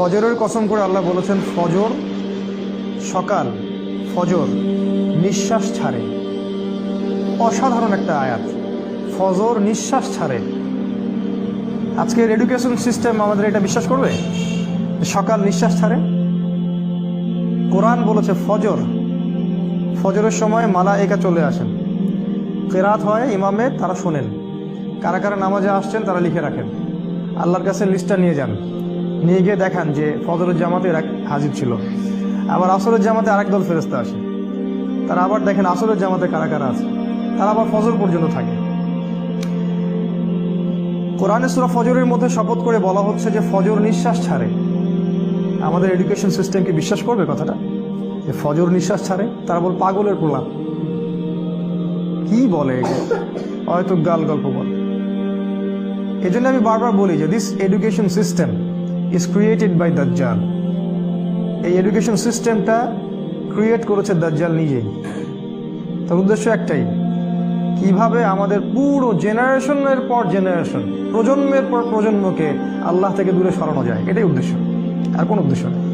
ফজরের কসম করে আল্লাহ বলেছেন ফজর, সকাল, ফজর নিঃশ্বাস ছাড়ে। অসাধারণ একটা আয়াত, ফজর নিঃশ্বাস ছাড়ে। আজকের এডুকেশন সিস্টেম আমাদের এটা বিশ্বাস করবে সকাল নিঃশ্বাস ছাড়ে? কোরআন বলেছে ফজর, ফজরের সময় মালায়েকা চলে আসেন, কেরাত হয় ইমামের, তারা শোনেন, কারা কারা নামাজে আসছেন তারা লিখে রাখেন, আল্লাহর কাছে লিস্টটা নিয়ে যান, নিয়ে গিয়ে দেখান যে ফজরের জামাতে হাজির ছিল। আবার আসরের জামাতে আরেক দল ফেরেশতা আসে, তারা আবার দেখেন আসরের জামাতে কারা কারা আছে, তারা আবার ফজর পর্যন্ত থাকে। কোরআনে সূরা ফজরের মধ্যে শপথ করে বলা হচ্ছে যে ফজর নিঃশ্বাস ছাড়ে। আমাদের এডুকেশন সিস্টেম কি বিশ্বাস করবে কথাটা যে ফজর নিঃশ্বাস ছাড়ে? তারা বল পাগলের প্রলাপ, কি বলে হয়তো গাল গল্প বলে। এই জন্য আমি বারবার বলি যে this education system is created by দাজ্জাল। এই এডুকেশন সিস্টেমটা ক্রিয়েট করেছে দাজ্জাল নিজেই। তার উদ্দেশ্য একটাই, কিভাবে আমাদের পুরো জেনারেশনের পর জেনারেশন, প্রজন্মের পর প্রজন্মকে আল্লাহ থেকে দূরে সরানো যায়, এটাই উদ্দেশ্য, আর কোনো উদ্দেশ্য নেই।